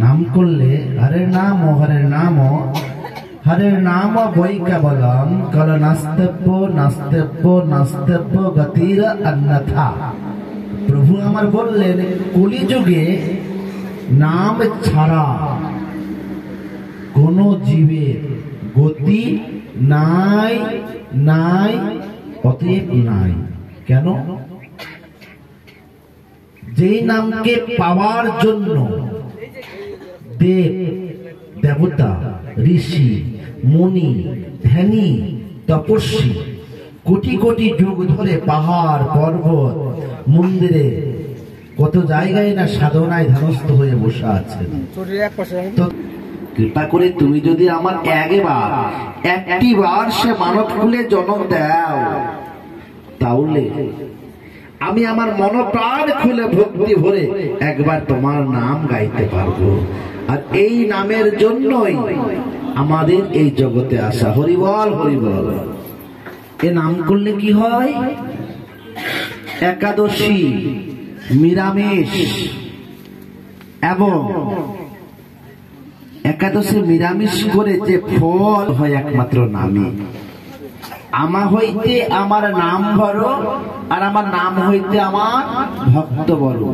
नाम করলে হরের নাম हरे नाम वही केवलम कल नास्तेप्य नास्तेप्य नास्तेप्य गतिर अन्यथा। प्रभु आमार बोललेन कलि जुगे नाम छाड़ा कोनो जीवेर गति नाई नाई अतएव नाई। केन जेई नाम के पावार जन्य देव देवता ऋषि मुनि ध्यानी तपस्वी कोटि कोटि जुग धरे पहाड़ पर्वत मंदिरे कत जायगाय ना साधनाय ध्यानस्थ हये बसे आछेन। तो कृपा करे तुमी यदि आमार एकटी बार से मानव कुले जन्म दाओ ताहले आमी आमार मन प्राण खुले भक्ति भरे एकबार तोमार नाम गाइते पारबो। और এই নামের জন্যই আমাদের এই জগতে আসা। হরি বল হরি বল। এই নাম করলে কি হয়? একাদশী নিরামিষ এবং একাদশী নিরামিষ করে যে ফল হয় একমাত্র নামে। আমা হইতে আমার নাম ভরো আর আমার নাম হইতে আমার ভক্ত বলো।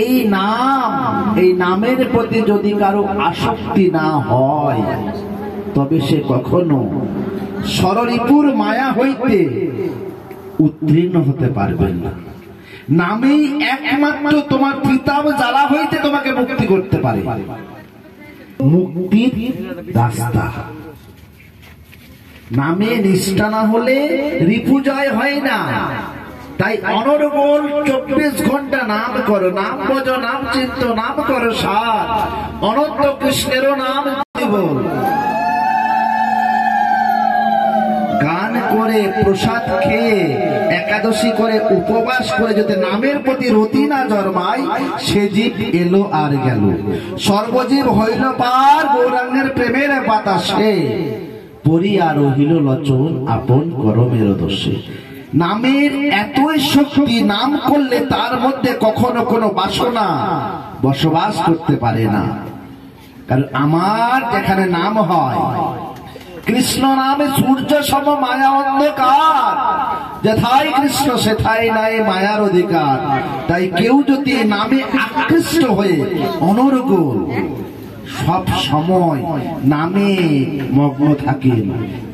এই নামের প্রতি যদি কারো আসক্তি না হয় তবে সে কখনো ষড়রিপুর মায়া হইতে উত্তীর্ণ হতে পারবে না। নামেই একমাত্র তোমার পিতাব জ্বালা হইতে তোমাকে মুক্তি করতে পারে, মুক্তির রাস্তা। নামে নিষ্ঠা না হলে রিপু জয় হয় না। তাই অনর্গল 24 ঘন্টা নাম করো, নাম বোঝো, নাম চিন্ত, নাম করো সার, অনন্ত কৃষ্ণেরও নাম বল। গান করে প্রসাদ খেয়ে একাদশী করে উপবাস করে যদি নামের প্রতি রতি না জন্মায় সে জীব এলো আর গেল। সর্বজীব হইল পার গৌরাঙ্গের প্রেমের বাতাসে, পড়িয়া রহিল লোচন আপন করমের দোষে। নামের এতই শক্তি, নাম করলে তার মধ্যে কখনো কোনো বাসনা বসবাস করতে পারে না। কারণ আমার যেখানে নাম হয়, কৃষ্ণ নামে সূর্য সম মায়া অন্ধকার, যেথায় কৃষ্ণ সেথায় নাই মায়ার অধিকার। তাই কেউ যদি নামে আকৃষ্ট হয়ে অনর্গল সব সময় নামে মগ্ন থাকে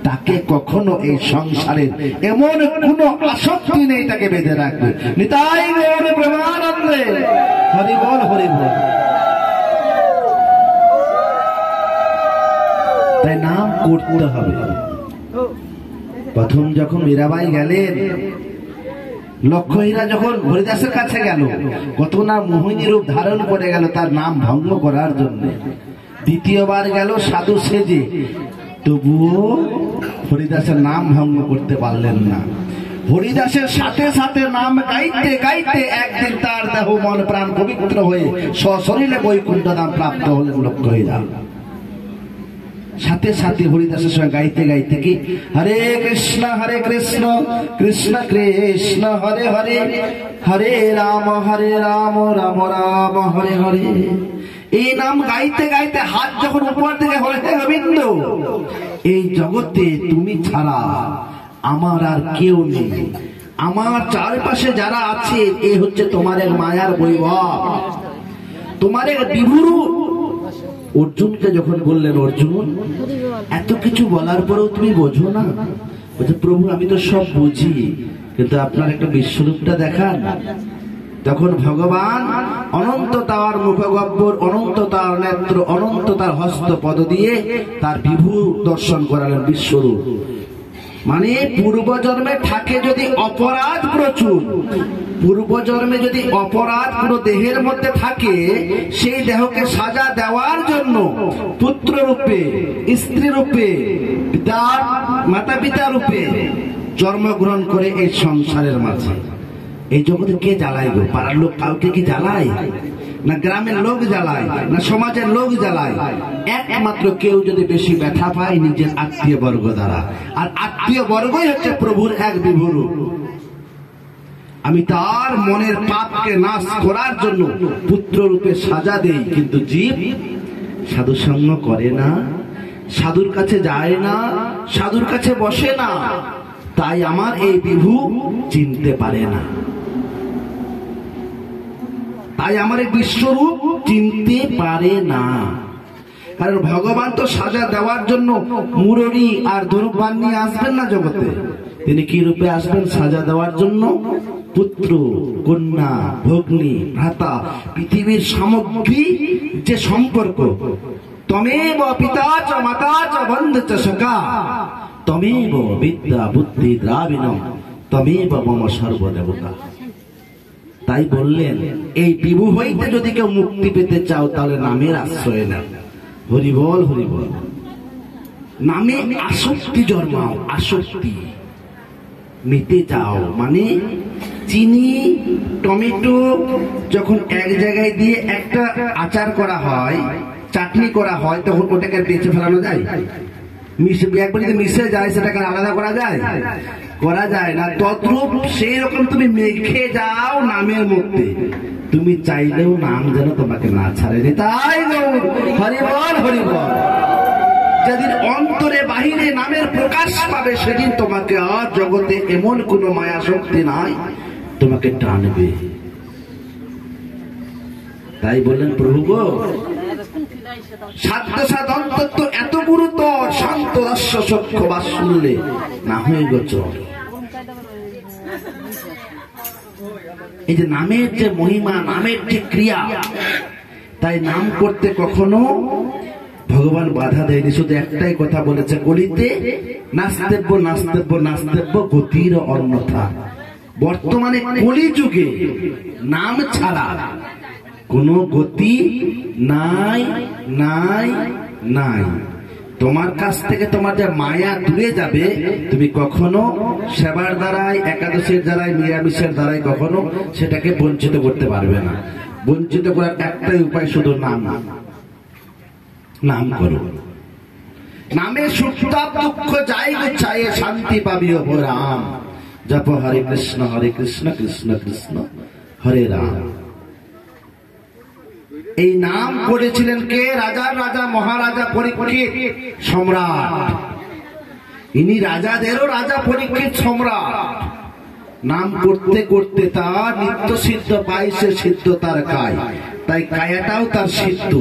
তাকে কখনো এই সংসারের এমন কোনো আসক্তি নেই তাকে বেঁধে রাখবে। নিতাই গৌর প্রেমানন্দে হরি বল হরি বল। তাই নাম করতে হবে। প্রথম যখন মীরাবাই গেলেন, লক্ষ্মীরা যখন হরিদাসের কাছে গেল, কত না মোহিনী রূপ ধারণ করে গেল তার নাম ভঙ্গ করার জন্য। দ্বিতীয়বার গেল সাধু সেজে, তবুও হরিদাসের নাম ভঙ্গ করতে পারলেন না। হরিদাসের সাথে সাথে নাম গাইতে গাইতে একদিন তার দেহ মন প্রাণ পবিত্র হয়ে সশরীরে বৈকুণ্ঠ ধাম প্রাপ্ত হলেন লক্ষ্মীরা। সাথে সাথে হরিদাসের সঙ্গে গাইতে গাইতে কি হরে কৃষ্ণ কৃষ্ণ কৃষ্ণ হরে হরে, হরে রাম রাম রাম হরে হরে। এই নাম গাইতে গাইতে হাত যখন উপর থেকে হরে গোবিন্দ, এই জগতে তুমি ছাড়া আমার আর কেউ নেই, আমার চারপাশে যারা আছে এই হচ্ছে তোমার এক মায়ার বৈভব, তোমার এক বিভুরু। অর্জুনকে যখন বললেন, অর্জুন এত কিছু বলার পরেও তুমি বোঝো না? বলছে, প্রভু আমি তো সব বুঝি, কিন্তু আপনার একটা বিশ্বরূপটা দেখান। তখন ভগবান অনন্ত তার মুখগহ্বর, অনন্ত তার নেত্র, অনন্ত তার হস্ত পদ দিয়ে তার বিভু দর্শন করালেন বিশ্বরূপ। মানে পূর্বজন্মে থাকে যদি অপরাধ প্রচুর, পূর্বজন্মে যদি অপরাধ পুরো দেহের মধ্যে থাকে, সেই দেহকে সাজা দেওয়ার জন্য পুত্র রূপে, স্ত্রী রূপে, মাতা পিতা রূপে জন্মগ্রহণ করে এই সংসারের মাঝে। এই জগতে কে জ্বালায় গো? পাড়ার লোক কাউকে কি জ্বালায়? না গ্রামের লোক জ্বালায়, না সমাজের লোক জ্বালায়? একমাত্র কেউ যদি বেশি ব্যথা পায় নিজের আত্মীয় বর্গ দ্বারা। আর আত্মীয় বর্গই হচ্ছে প্রভুর এক বিভুরূপ। আমি তার মনের পাপকে নাশ করার জন্য পুত্র রূপে সাজা দেই, কিন্তু জীব সাধু সঙ্গ করে না, সাধুর কাছে যায় না, সাধুর কাছে বসে না, তাই আমার এই বিভু চিনতে পারে না, তাই আমার এই বিশ্বরূপ চিনতে পারে না। কারণ ভগবান তো সাজা দেওয়ার জন্য মুরলী আর ধনুবান নিয়ে আসবেন না জগতে। তিনি কি রূপে আসবেন? সাজা দেওয়ার জন্য পুত্র, কন্যা, ভগ্নী, ভ্রাতা, পৃথিবীর সামগ্রী যে সম্পর্ক, তমেব পিতা চ মাতা চ বন্ধু চ সখা তমেব বিদ্যা বুদ্ধি দ্রাবিণম তমেব মম সর্বদেবতা। তাই বললেন এই বিভু হইতে যদি কেউ মুক্তি পেতে চাও তাহলে নামের আশ্রয় নাও। হরি বল, হরি বল। নামে আসক্তি জন্মাও, আসক্তি মিটে যাও। মানে চিনি, টমেটো যখন এক জায়গায় দিয়ে একটা আচার করা হয়, চাটনি করা হয়, তখন ওটাকে বেঁচে ফেলানো যায়? একবার যদি মিশে যায় সেটাকে আলাদা করা যায়? করা যায় না। তদ্রূপ সেই রকম তুমি মেখে যাও নামের মধ্যে, তুমি চাইলেও নাম যেন তোমাকে না ছাড়ে। তাই হরি বল, হরি বল। যেদিন অন্তরে বাহিরে নামের প্রকাশ পাবে সেদিন তোমাকে আর জগতে এমন কোন মায়া শক্তি নাই তোমাকে টানবে। তাই বললেন প্রভু গো, সাধ্য সাধন্তত্ব এত গুরুতর, শান্ত দাস্য সক্ষ বা শুনলে না হয়ে গোচর। এই যে নামের যে মহিমা, নামের যে ক্রিয়া, তাই নাম করতে কখনো ভগবান বাধা দেয়নি। শুধু একটাই কথা বলেছে, কলিতে নাস্তেব্য নাস্তেব্য নাস্তেব্য গতির অন্যথা। বর্তমানে কলিযুগে নাম ছাড়া কোনো গতি নাই, নাই, নাই। তোমার কাছ থেকে তোমার যে মায়া দূরে যাবে, তুমি কখনো সেবার দ্বারাই, একাদশীর দ্বারাই, নিরামিষের দ্বারাই কখনো সেটাকে বঞ্চিত করতে পারবে না। বঞ্চিত করার একটাই উপায়, শুধু নাম। নাম করো, নামে সুখতাপ দুঃখ যাই চাইয়ে শান্তি পাবি ও রাম। জপ হরে কৃষ্ণ কৃষ্ণ কৃষ্ণ হরে রাম। এই নাম করেছিলেন কে? রাজার রাজা মহারাজা পরীক্ষিত সম্রাট। ইনি রাজাদেরও রাজা পরীক্ষিত সম্রাট। নাম করতে করতে তার নিত্য সিদ্ধ পায়, সে সিদ্ধ তার কায়, তাই কায়াটাও তার সিদ্ধ।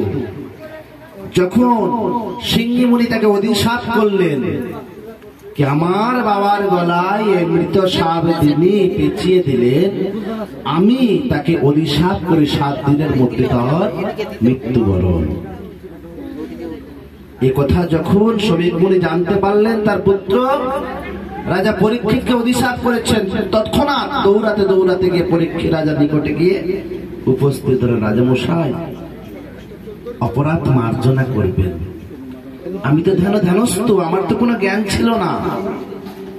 যখন সিংহী মুনি তাকে অভিশাপ করলেন কি আমার বাবার গলায় মৃত সাপ তিনি পেঁচিয়ে দিলেন, আমি তাকে অভিশাপ করে 7 দিনের মধ্যে তার মৃত্যুবরণ। এই কথা যখন শ্রমিক মুনি জানতে পারলেন তার পুত্র রাজা পরীক্ষিতকে অভিশাপ করেছেন, তৎক্ষণাৎ দৌড়াতে দৌড়াতে গিয়ে পরীক্ষিত রাজা নিকটে গিয়ে উপস্থিত হলেন। রাজামশাই, অপরাধ মার্জনা করবেন। আমি তো ধ্যানস্থ, আমার তো কোনো জ্ঞান ছিল না।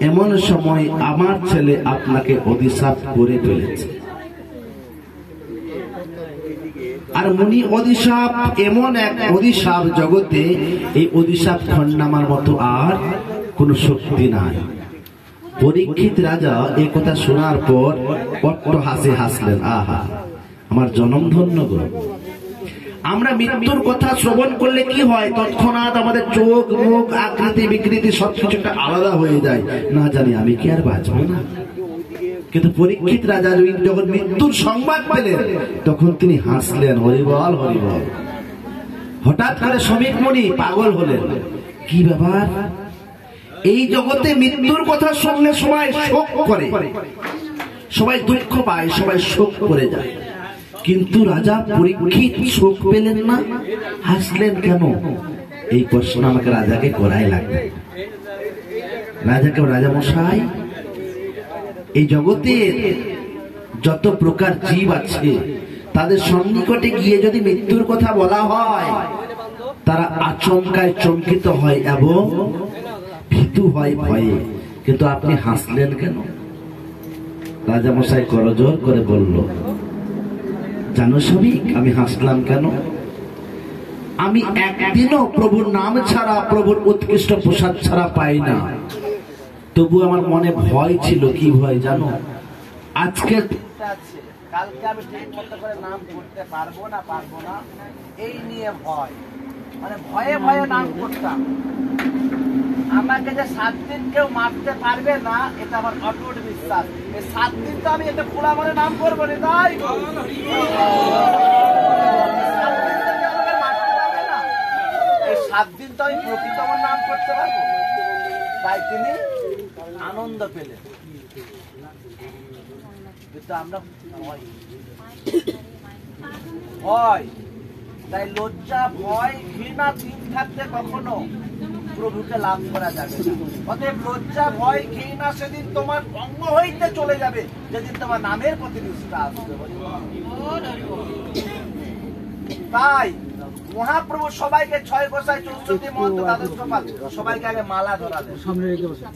এমন সময় আমার ছেলে আপনাকে অভিশাপ করে ফেলেছে। আর মুনি অভিশাপ এমন এক অভিশাপ, জগতে এই অভিশাপ খণ্ডামার মতো আর কোন শক্তি নাই। পরীক্ষিত রাজা এই কথা শোনার পর বড্ড হাসলেন। আহা, আমার জনম ধন্য গো। আমরা মৃত্যুর কথা শ্রবণ করলে কি হয়, তৎক্ষণাৎ আমাদের চোখ, মুখ, আকৃতি বিকৃতি সবকিছুটা আলাদা হয়ে যায়। না জানি আমি কি আর বাঁচব না। কিন্তু পরীক্ষিত রাজা যখন মৃত্যুর সংবাদ পেলেন তখন তিনি হাসলেন। হরিবল, হরিবল। হঠাৎ করে শ্রমিক মুনি পাগল হলেন। কি ব্যাপার? এই জগতে মৃত্যুর কথা শুনলে সবাই শোক করে, সবাই দুঃখ পায়, সবাই শোক করে যায়। কিন্তু রাজা পরীক্ষিত শোক পেলেন না, হাসলেন কেন? এই প্রশ্ন আমাকে রাজাকে করাই লাগবে। রাজাকে, রাজা মশাই, এই জগতের যত প্রকার জীব আছে তাদের সন্নিকটে গিয়ে যদি মৃত্যুর কথা বলা হয় তারা আচমকায় চমকিত হয় এবং ভীতু হয় ভয়ে। কিন্তু আপনি হাসলেন কেন? রাজা মশাই করজোর করে বলল, জানো শ্রমিক, আমি হাসলাম কেন? আমি একদিনও প্রভুর নাম ছাড়া, প্রভুর উৎকৃষ্ট প্রসাদ ছাড়া পাই না। তবু আমার মনে ভয় ছিল। কি ভয় জানো? আজকে চিন্তা আছে কালকে আমি ঠিক মতো করে নাম করতে পারবো না এই নিয়ে ভয়, মানে ভয়ে ভয়ে নাম করতাম। আমাকে যে 7 দিন কেউ মারতে পারবে না এটা আমার অটুট বিশ্বাস। এই 7 দিন তো আমি এটা খোলা মনে নাম করবো না, তাই 7 দিন তো কেউ আমাকে মারতে পারবে না। এই 7 দিন তো আমি প্রকৃত আমার নাম করতে পারবো। তাই তিনি আনন্দ পেলেন। কিন্তু আমরা ভয়, তাই লজ্জা ভয় ঘৃণা 3 থাকতে কখনো প্রভুকে লাভ করা যাবে না। অতএব লজ্জা ভয় ঘৃণা সেদিন তোমার অঙ্গ হইতে চলে যাবে যেদিন তোমার নামের প্রতি নিষ্ঠা আসবে। তাই মহাপ্রভু সবাইকে 6 গোসাই 64 মহন্ত দ্বাদশ গোপাল সবাইকে আগে মালা ধরা দেন।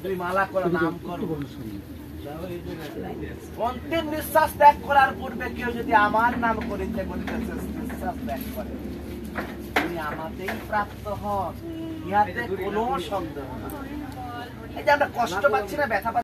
তুমি মালা করে নাম করো। অন্তিম নিঃশ্বাস ত্যাগ করার পূর্বে কেউ যদি আমার নাম করিতে নিঃশ্বাস ত্যাগ করে তিনি আমাতেই প্রাপ্ত হন, ইহাতে কোনো সন্দেহ না। এই যে আমরা কষ্ট পাচ্ছি না, ব্যথা পাচ্ছি